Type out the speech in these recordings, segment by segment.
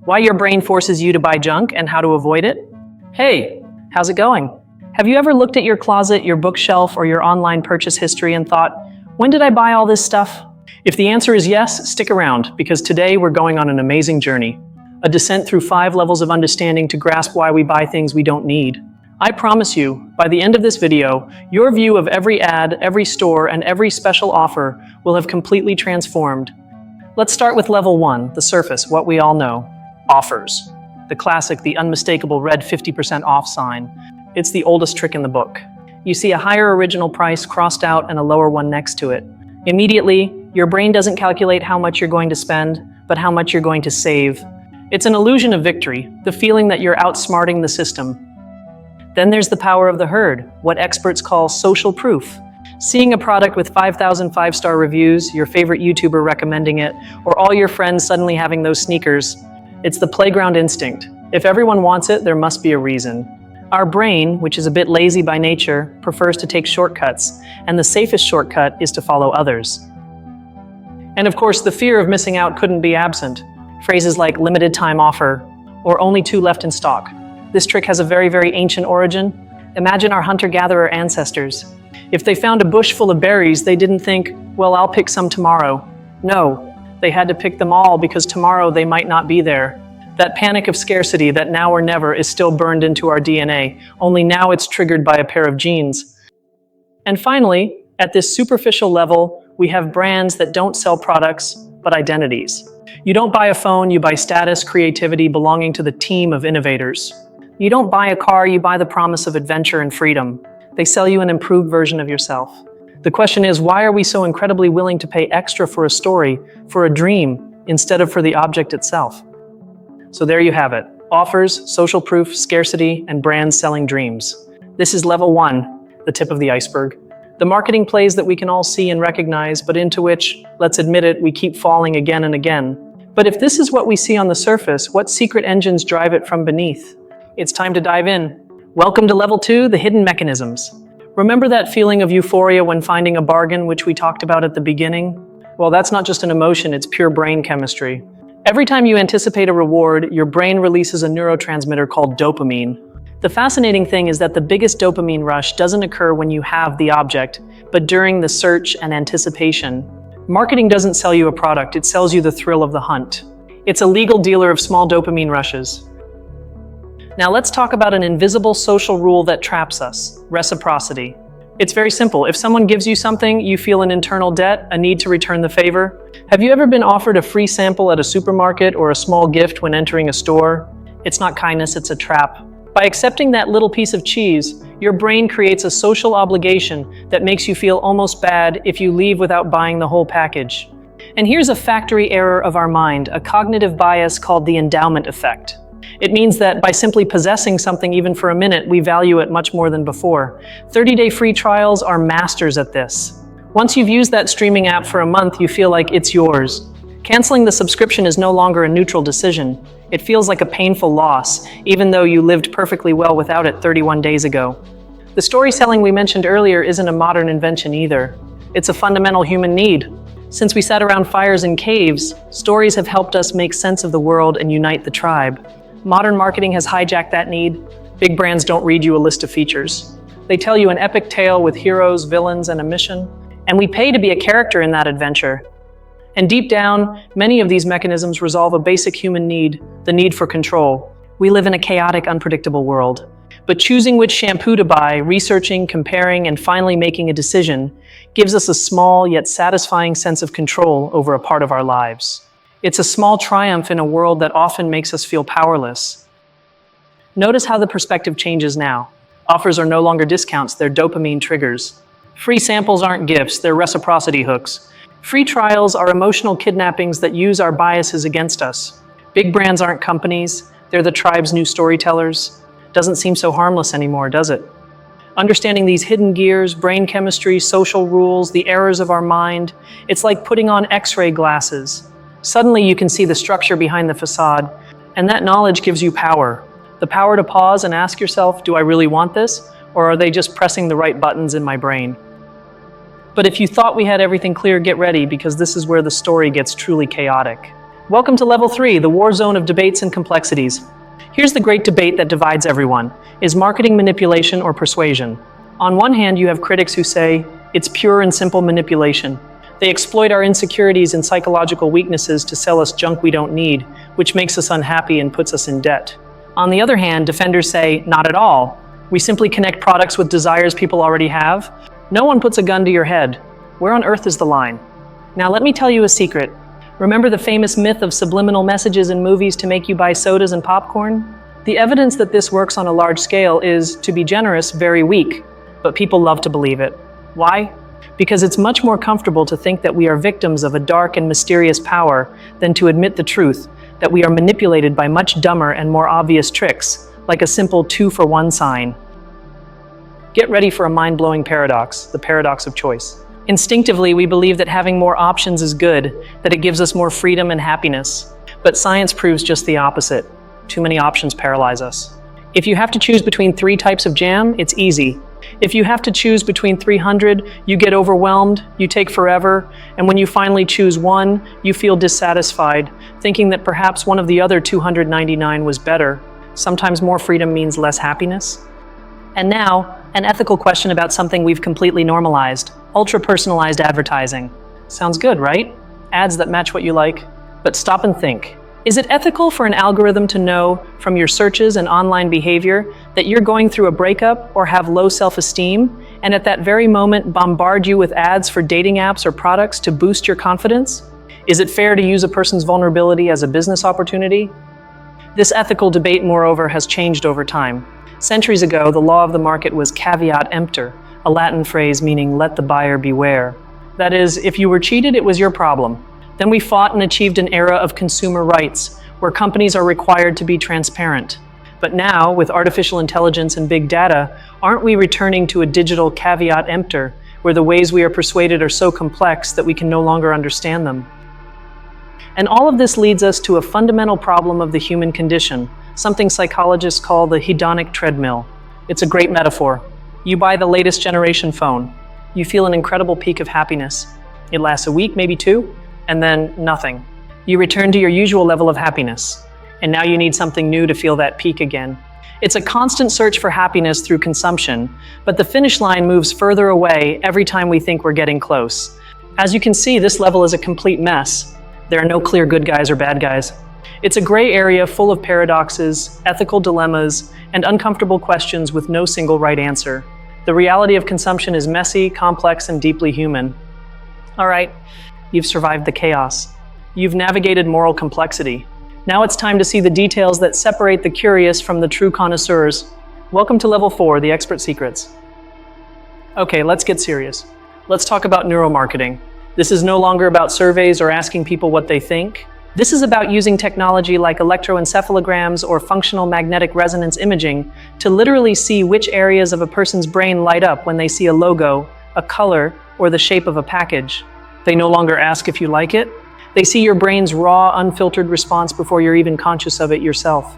why your brain forces you to buy junk and how to avoid it. Hey, how's it going? Have you ever looked at your closet, your bookshelf, or your online purchase history and thought, when did I buy all this stuff? If the answer is yes, stick around, because today we're going on an amazing journey. A descent through 5 levels of understanding to grasp why we buy things we don't need. I promise you, by the end of this video, your view of every ad, every store, and every special offer will have completely transformed. Let's start with level 1, the surface, what we all know. Offers. The classic, the unmistakable red 50% off sign. It's the oldest trick in the book. You see a higher original price crossed out and a lower one next to it. Immediately, your brain doesn't calculate how much you're going to spend, but how much you're going to save. It's an illusion of victory, the feeling that you're outsmarting the system. Then there's the power of the herd, what experts call social proof. Seeing a product with 5,000 5-star reviews, your favorite YouTuber recommending it, or all your friends suddenly having those sneakers. It's the playground instinct. If everyone wants it, there must be a reason. Our brain, which is a bit lazy by nature, prefers to take shortcuts, and the safest shortcut is to follow others. And of course, the fear of missing out couldn't be absent. Phrases like limited time offer, or only 2 left in stock. This trick has a very, very ancient origin. Imagine our hunter-gatherer ancestors. If they found a bush full of berries, they didn't think, well, I'll pick some tomorrow. No, they had to pick them all because tomorrow they might not be there. That panic of scarcity, that now or never, is still burned into our DNA, only now it's triggered by a pair of genes. And finally, at this superficial level, we have brands that don't sell products, but identities. You don't buy a phone, you buy status, creativity belonging to the team of innovators. You don't buy a car, you buy the promise of adventure and freedom. They sell you an improved version of yourself. The question is, why are we so incredibly willing to pay extra for a story, for a dream, instead of for the object itself? So there you have it. Offers, social proof, scarcity, and brands selling dreams. This is level 1, the tip of the iceberg. The marketing plays that we can all see and recognize, but into which, let's admit it, we keep falling again and again. But if this is what we see on the surface, what secret engines drive it from beneath? It's time to dive in. Welcome to level 2, the hidden mechanisms. Remember that feeling of euphoria when finding a bargain, which we talked about at the beginning? Well, that's not just an emotion, it's pure brain chemistry. Every time you anticipate a reward, your brain releases a neurotransmitter called dopamine. The fascinating thing is that the biggest dopamine rush doesn't occur when you have the object, but during the search and anticipation. Marketing doesn't sell you a product, it sells you the thrill of the hunt. It's a legal dealer of small dopamine rushes. Now let's talk about an invisible social rule that traps us: reciprocity. It's very simple. If someone gives you something, you feel an internal debt, a need to return the favor. Have you ever been offered a free sample at a supermarket or a small gift when entering a store? It's not kindness, it's a trap. By accepting that little piece of cheese, your brain creates a social obligation that makes you feel almost bad if you leave without buying the whole package. And here's a factory error of our mind, a cognitive bias called the endowment effect. It means that by simply possessing something even for a minute, we value it much more than before. 30-day free trials are masters at this. Once you've used that streaming app for a month, you feel like it's yours. Canceling the subscription is no longer a neutral decision. It feels like a painful loss, even though you lived perfectly well without it 31 days ago. The story selling we mentioned earlier isn't a modern invention either. It's a fundamental human need. Since we sat around fires in caves, stories have helped us make sense of the world and unite the tribe. Modern marketing has hijacked that need. Big brands don't read you a list of features. They tell you an epic tale with heroes, villains, and a mission, and we pay to be a character in that adventure. And deep down, many of these mechanisms resolve a basic human need, the need for control. We live in a chaotic, unpredictable world. But choosing which shampoo to buy, researching, comparing, and finally making a decision gives us a small yet satisfying sense of control over a part of our lives. It's a small triumph in a world that often makes us feel powerless. Notice how the perspective changes now. Offers are no longer discounts, they're dopamine triggers. Free samples aren't gifts, they're reciprocity hooks. Free trials are emotional kidnappings that use our biases against us. Big brands aren't companies, they're the tribe's new storytellers. Doesn't seem so harmless anymore, does it? Understanding these hidden gears, brain chemistry, social rules, the errors of our mind, it's like putting on X-ray glasses. Suddenly you can see the structure behind the facade, and that knowledge gives you power. The power to pause and ask yourself, do I really want this? Or are they just pressing the right buttons in my brain? But if you thought we had everything clear, get ready, because this is where the story gets truly chaotic. Welcome to Level 3, the war zone of debates and complexities. Here's the great debate that divides everyone. Is marketing manipulation or persuasion? On one hand, you have critics who say it's pure and simple manipulation. They exploit our insecurities and psychological weaknesses to sell us junk we don't need, which makes us unhappy and puts us in debt. On the other hand, defenders say, not at all. We simply connect products with desires people already have. No one puts a gun to your head. Where on earth is the line? Now let me tell you a secret. Remember the famous myth of subliminal messages in movies to make you buy sodas and popcorn? The evidence that this works on a large scale is, to be generous, very weak, but people love to believe it. Why? Because it's much more comfortable to think that we are victims of a dark and mysterious power than to admit the truth, that we are manipulated by much dumber and more obvious tricks, like a simple 2-for-1 sign. Get ready for a mind-blowing paradox, the paradox of choice. Instinctively, we believe that having more options is good, that it gives us more freedom and happiness. But science proves just the opposite. Too many options paralyze us. If you have to choose between 3 types of jam, it's easy. If you have to choose between 300, you get overwhelmed, you take forever, and when you finally choose one, you feel dissatisfied, thinking that perhaps one of the other 299 was better. Sometimes more freedom means less happiness. And now, an ethical question about something we've completely normalized: ultra-personalized advertising. Sounds good, right? Ads that match what you like. But stop and think. Is it ethical for an algorithm to know from your searches and online behavior that you're going through a breakup or have low self-esteem, and at that very moment bombard you with ads for dating apps or products to boost your confidence? Is it fair to use a person's vulnerability as a business opportunity? This ethical debate, moreover, has changed over time. Centuries ago, the law of the market was caveat emptor, a Latin phrase meaning let the buyer beware. That is, if you were cheated, it was your problem. Then we fought and achieved an era of consumer rights, where companies are required to be transparent. But now, with artificial intelligence and big data, aren't we returning to a digital caveat emptor, where the ways we are persuaded are so complex that we can no longer understand them? And all of this leads us to a fundamental problem of the human condition, something psychologists call the hedonic treadmill. It's a great metaphor. You buy the latest generation phone. You feel an incredible peak of happiness. It lasts a week, maybe 2, and then nothing. You return to your usual level of happiness, and now you need something new to feel that peak again. It's a constant search for happiness through consumption, but the finish line moves further away every time we think we're getting close. As you can see, this level is a complete mess. There are no clear good guys or bad guys. It's a gray area full of paradoxes, ethical dilemmas, and uncomfortable questions with no single right answer. The reality of consumption is messy, complex, and deeply human. All right, you've survived the chaos. You've navigated moral complexity. Now it's time to see the details that separate the curious from the true connoisseurs. Welcome to Level 4, the expert secrets. Okay, let's get serious. Let's talk about neuromarketing. This is no longer about surveys or asking people what they think. This is about using technology like electroencephalograms or functional magnetic resonance imaging to literally see which areas of a person's brain light up when they see a logo, a color, or the shape of a package. They no longer ask if you like it. They see your brain's raw, unfiltered response before you're even conscious of it yourself.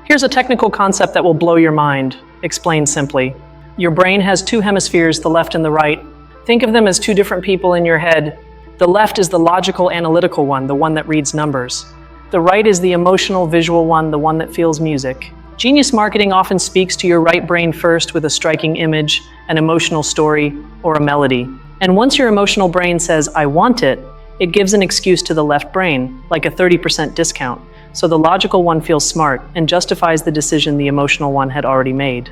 Here's a technical concept that will blow your mind. Explained simply. Your brain has 2 hemispheres, the left and the right. Think of them as 2 different people in your head. The left is the logical, analytical one, the one that reads numbers. The right is the emotional, visual one, the one that feels music. Genius marketing often speaks to your right brain first with a striking image, an emotional story, or a melody. And once your emotional brain says, I want it, it gives an excuse to the left brain, like a 30% discount. So the logical one feels smart and justifies the decision the emotional one had already made.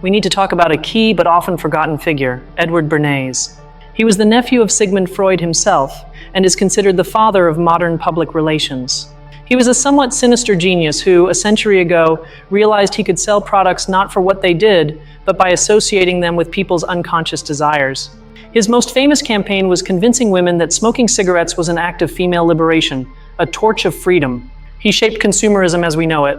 We need to talk about a key but often forgotten figure, Edward Bernays. He was the nephew of Sigmund Freud himself and is considered the father of modern public relations. He was a somewhat sinister genius who, a century ago, realized he could sell products not for what they did, but by associating them with people's unconscious desires. His most famous campaign was convincing women that smoking cigarettes was an act of female liberation, a torch of freedom. He shaped consumerism as we know it.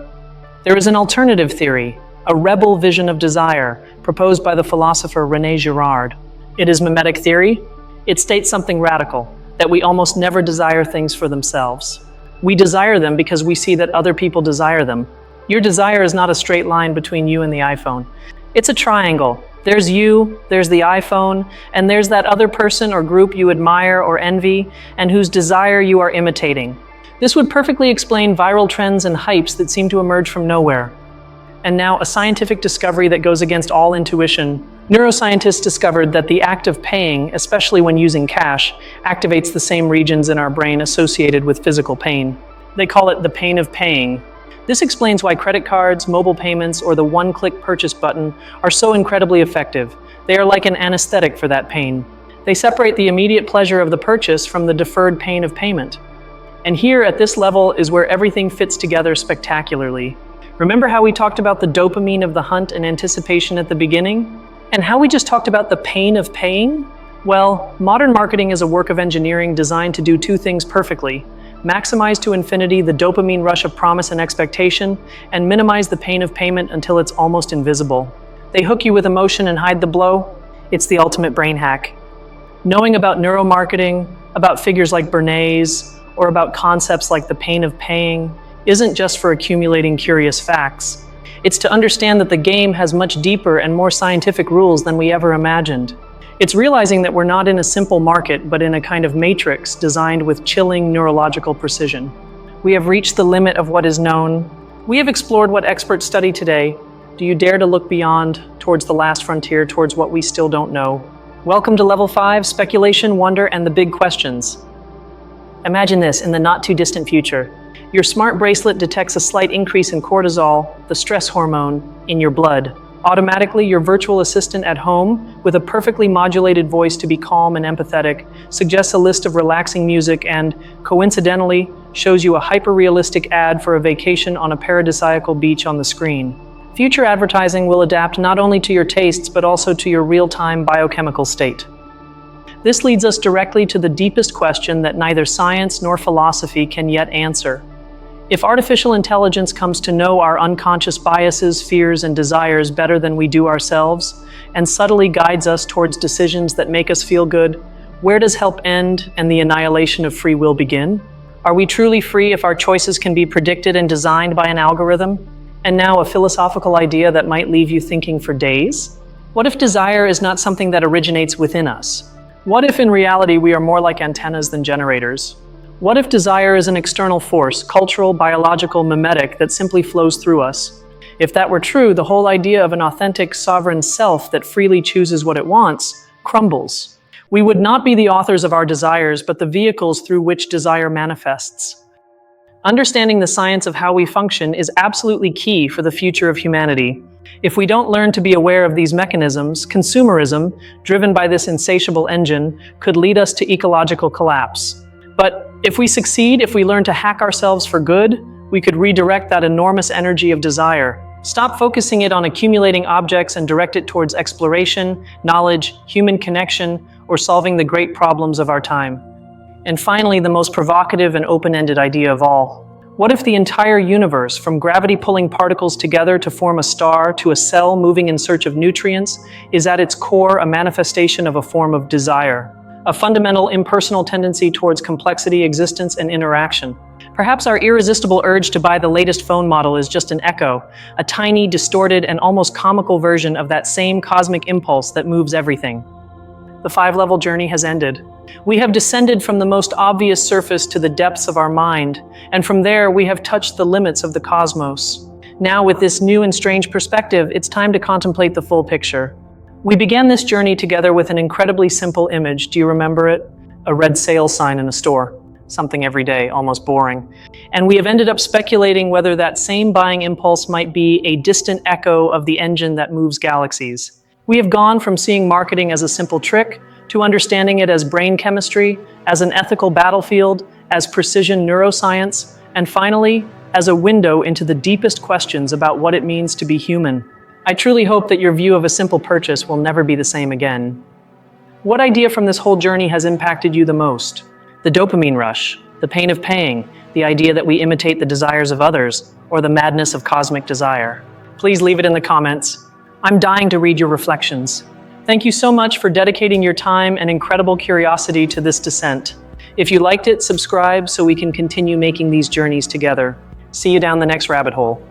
There is an alternative theory, a rebel vision of desire, proposed by the philosopher René Girard. It is mimetic theory. It states something radical, that we almost never desire things for themselves. We desire them because we see that other people desire them. Your desire is not a straight line between you and the iPhone. It's a triangle. There's you, there's the iPhone, and there's that other person or group you admire or envy, and whose desire you are imitating. This would perfectly explain viral trends and hypes that seem to emerge from nowhere. And now, a scientific discovery that goes against all intuition. Neuroscientists discovered that the act of paying, especially when using cash, activates the same regions in our brain associated with physical pain. They call it the pain of paying. This explains why credit cards, mobile payments, or the one-click purchase button are so incredibly effective. They are like an anesthetic for that pain. They separate the immediate pleasure of the purchase from the deferred pain of payment. And here, at this level, is where everything fits together spectacularly. Remember how we talked about the dopamine of the hunt and anticipation at the beginning? And how we just talked about the pain of paying? Well, modern marketing is a work of engineering designed to do two things perfectly: maximize to infinity the dopamine rush of promise and expectation, and minimize the pain of payment until it's almost invisible. They hook you with emotion and hide the blow. It's the ultimate brain hack. Knowing about neuromarketing, about figures like Bernays, or about concepts like the pain of paying isn't just for accumulating curious facts. It's to understand that the game has much deeper and more scientific rules than we ever imagined. It's realizing that we're not in a simple market, but in a kind of matrix designed with chilling neurological precision. We have reached the limit of what is known. We have explored what experts study today. Do you dare to look beyond, towards the last frontier, towards what we still don't know? Welcome to Level 5, Speculation, Wonder, and the Big Questions. Imagine this in the not-too-distant future. Your smart bracelet detects a slight increase in cortisol, the stress hormone, in your blood. Automatically, your virtual assistant at home, with a perfectly modulated voice to be calm and empathetic, suggests a list of relaxing music and, coincidentally, shows you a hyper-realistic ad for a vacation on a paradisiacal beach on the screen. Future advertising will adapt not only to your tastes, but also to your real-time biochemical state. This leads us directly to the deepest question that neither science nor philosophy can yet answer. If artificial intelligence comes to know our unconscious biases, fears, and desires better than we do ourselves, and subtly guides us towards decisions that make us feel good, where does help end and the annihilation of free will begin? Are we truly free if our choices can be predicted and designed by an algorithm? And now a philosophical idea that might leave you thinking for days. What if desire is not something that originates within us? What if in reality we are more like antennas than generators? What if desire is an external force, cultural, biological, mimetic, that simply flows through us? If that were true, the whole idea of an authentic, sovereign self that freely chooses what it wants crumbles. We would not be the authors of our desires, but the vehicles through which desire manifests. Understanding the science of how we function is absolutely key for the future of humanity. If we don't learn to be aware of these mechanisms, consumerism, driven by this insatiable engine, could lead us to ecological collapse. But if we succeed, if we learn to hack ourselves for good, we could redirect that enormous energy of desire. Stop focusing it on accumulating objects and direct it towards exploration, knowledge, human connection, or solving the great problems of our time. And finally, the most provocative and open-ended idea of all. What if the entire universe, from gravity pulling particles together to form a star to a cell moving in search of nutrients, is at its core a manifestation of a form of desire, a fundamental impersonal tendency towards complexity, existence, and interaction? Perhaps our irresistible urge to buy the latest phone model is just an echo, a tiny, distorted, and almost comical version of that same cosmic impulse that moves everything. The 5-level journey has ended. We have descended from the most obvious surface to the depths of our mind, and from there we have touched the limits of the cosmos. Now, with this new and strange perspective, it's time to contemplate the full picture. We began this journey together with an incredibly simple image. Do you remember it? A red sale sign in a store. Something every day, almost boring. And we have ended up speculating whether that same buying impulse might be a distant echo of the engine that moves galaxies. We have gone from seeing marketing as a simple trick to understanding it as brain chemistry, as an ethical battlefield, as precision neuroscience, and finally, as a window into the deepest questions about what it means to be human. I truly hope that your view of a simple purchase will never be the same again. What idea from this whole journey has impacted you the most? The dopamine rush, the pain of paying, the idea that we imitate the desires of others, or the madness of cosmic desire? Please leave it in the comments. I'm dying to read your reflections. Thank you so much for dedicating your time and incredible curiosity to this descent. If you liked it, subscribe so we can continue making these journeys together. See you down the next rabbit hole.